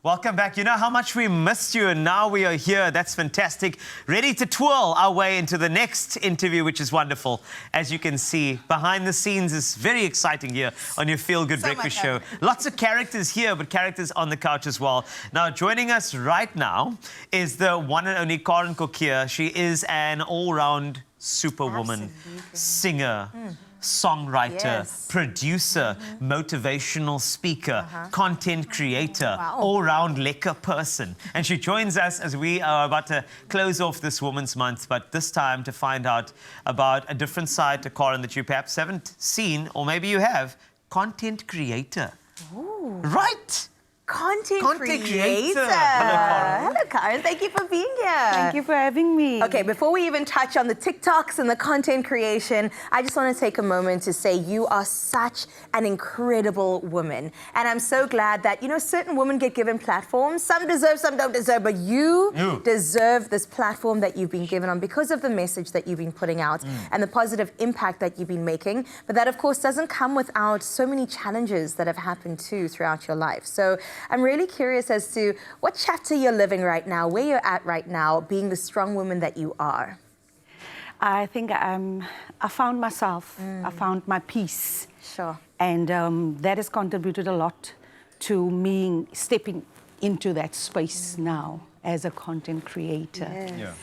Welcome back. You know how much we missed you, and now we are here. That's fantastic. Ready to twirl our way into the next interview, which is wonderful. As you can see, behind the scenes is very exciting here on your Feel Good Breakfast Show. Lots of characters here, but characters on the couch as well. Now, joining us right now is the one and only Karin. She is an all-round superwoman, singer, songwriter, producer, motivational speaker, content creator, all-round lekker person. And she joins us as we are about to close off this Women's Month, but this time to find out about a different side to Karin that you perhaps haven't seen, or maybe you have, content creator. Ooh. Right? Content creator. Hello, Karin. Thank you for being here. Thank you for having me. Okay, before we even touch on the TikToks and the content creation, I just want to take a moment to say you are such an incredible woman. And I'm so glad that, you know, certain women get given platforms. Some deserve, some don't deserve, but you deserve this platform that you've been given on because of the message that you've been putting out and the positive impact that you've been making. But that, of course, doesn't come without so many challenges that have happened too throughout your life. So I'm really curious as to what chapter you're living right now, where you're at right now, being the strong woman that you are. I think I found myself. I found my peace. Sure. And that has contributed a lot to me stepping into that space now as a content creator. Yes.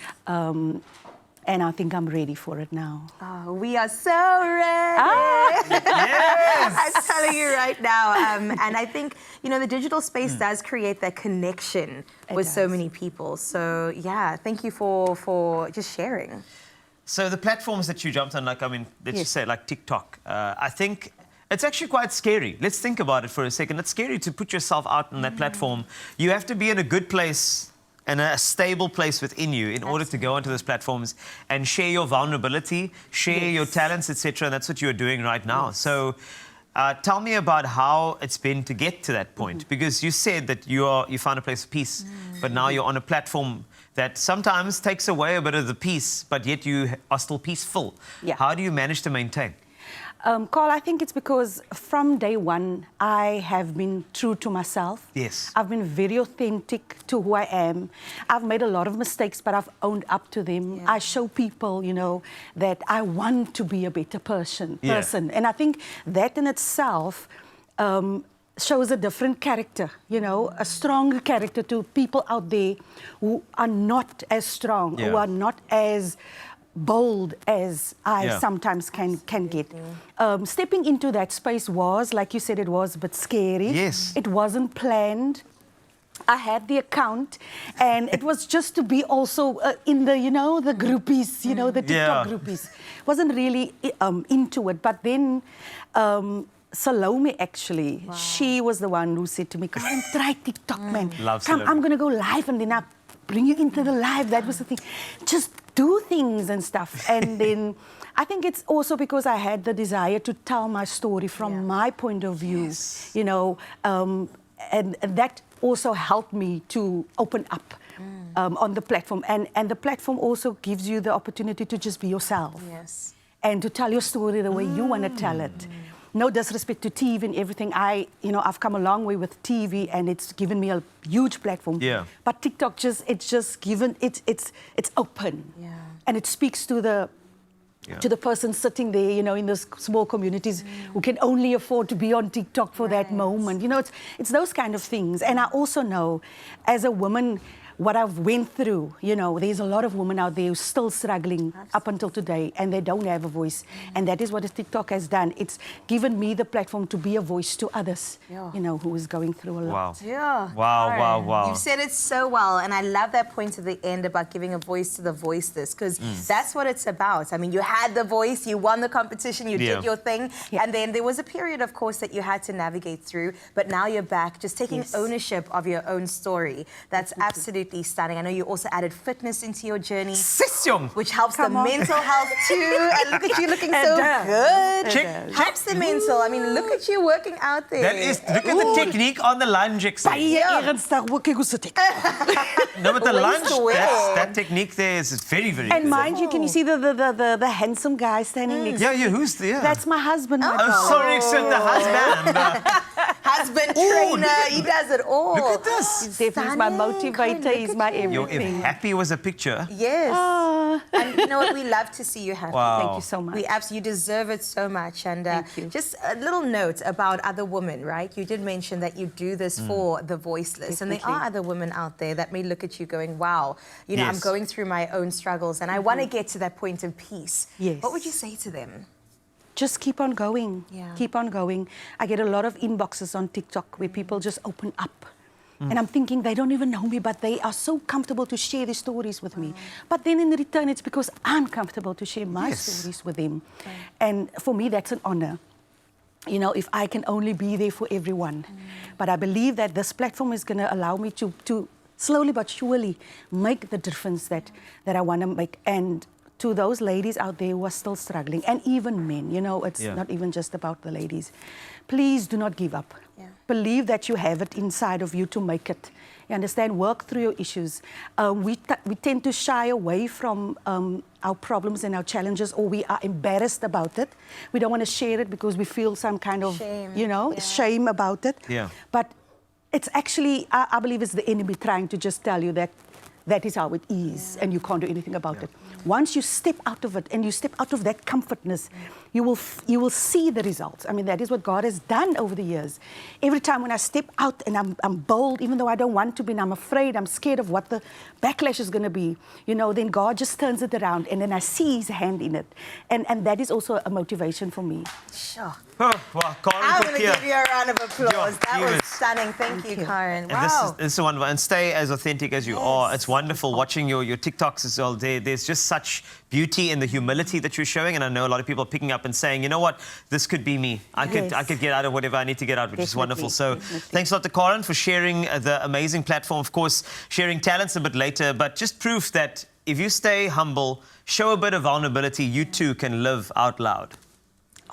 And I think I'm ready for it now. Oh, we are so ready. Yes. I'm telling you right now. And I think, you know, the digital space does create that connection with so many people. So, yeah, thank you for just sharing. So the platforms that you jumped on, like, I mean, let's just say, like TikTok, I think it's actually quite scary. Let's think about it for a second. It's scary to put yourself out on that platform. You have to be in a good place and a stable place within you in order to go onto those platforms and share your vulnerability, share your talents, etc. And that's what you're doing right now. So tell me about how it's been to get to that point, because you said that you found a place of peace, but now you're on a platform that sometimes takes away a bit of the peace, but yet you are still peaceful. Yeah. How do you manage to maintain? Carl, I think it's because from day one, I have been true to myself. Yes. I've been very authentic to who I am. I've made a lot of mistakes, but I've owned up to them. I show people, you know, that I want to be a better person. And I think that in itself shows a different character, you know, a stronger character to people out there who are not as strong, who are not as bold as I sometimes can get. Stepping into that space was, like you said, it was a bit scary. Yes. It wasn't planned. I had the account, and it was just to be also in the, you know, the groupies, you know, the TikTok groupies. Wasn't really into it, but then Salome, actually, she was the one who said to me, "Come try TikTok, man. Come, I'm going to go live, and then I'll bring you into the live." That was the thing. Just do things and stuff. And then I think it's also because I had the desire to tell my story from my point of view, you know, and that also helped me to open up on the platform. And the platform also gives you the opportunity to just be yourself and to tell your story the way you want to tell it. No disrespect to TV and everything. I've come a long way with TV, and it's given me a huge platform. But TikTok it's open, and it speaks to the person sitting there, you know, in those small communities who can only afford to be on TikTok for that moment. You know, it's those kind of things. And I also know, as a woman, what I've went through, you know, there's a lot of women out there who are still struggling up until today, and they don't have a voice. And that is what TikTok has done. It's given me the platform to be a voice to others, you know, who is going through a lot. Wow. You've said it so well, and I love that point at the end about giving a voice to the voiceless, because that's what it's about. I mean, you had the voice, you won the competition, you did your thing, and then there was a period, of course, that you had to navigate through, but now you're back, just taking ownership of your own story. That's absolutely stunning. I know you also added fitness into your journey, which helps the mental health too. And look at you looking so good. Helps the mental. I mean, look at you working out there. That is, look at the technique on the lunge. No, but the lunge, that technique there is very, very good. And mind you, can you see the handsome guy standing next to me? Who's there? That's my husband. Oh, sorry, except the husband. husband, trainer, he does it all. Look at this. He's definitely my Stunning. Karin, motivator. look He's at my you. If everything. happy was a picture. Yes. Ah. And you know what? We love to see you happy. Wow. Thank you so much. We absolutely deserve it so much. And Thank you. just a little note about other women, right? You did mention that you do this for the voiceless. And there are Definitely. other women out there that may look at you going, wow, you know, I'm Yes. going through my own struggles and I want to get to that point of peace. Yes. What would you say to them? Just keep on going. Yeah. Keep on going. I get a lot of inboxes on TikTok where people just open up. And I'm thinking they don't even know me, but they are so comfortable to share their stories with me. But then in return, it's because I'm comfortable to share my Yes. stories with them. And for me, that's an honor. You know, if I can only be there for everyone. But I believe that this platform is going to allow me to slowly but surely make the difference that I want to make. And to those ladies out there who are still struggling, and even men, you know, it's not even just about the ladies. Please do not give up. Yeah. Believe that you have it inside of you to make it. You understand? Work through your issues. We tend to shy away from our problems and our challenges, or we are embarrassed about it. We don't want to share it because we feel some kind of, Shame. you know, Yeah. shame about it. Yeah. But it's actually, I believe it's the enemy trying to just tell you that that is how it is, and you can't do anything about it. Once you step out of it and you step out of that comfortness, you will see the results. I mean, that is what God has done over the years. Every time when I step out and I'm bold, even though I don't want to be, and I'm afraid, I'm scared of what the backlash is going to be, you know, then God just turns it around, and then I see His hand in it. And that is also a motivation for me. Sure. Oh, well, Karin, I'm going to Kortjie. give you a round of applause. Yeah, That was humans. stunning. Thank you, Karin. And Wow. this is wonderful. And stay as authentic as you are. It's wonderful watching your TikToks as well. There's just such beauty in the humility that you're showing. And I know a lot of people are picking up and saying, you know what, this could be me. I could get out of whatever I need to get out, which is wonderful. So thanks a lot to Karin for sharing the amazing platform. Of course, sharing talents a bit later, but just proof that if you stay humble, show a bit of vulnerability, you too can live out loud.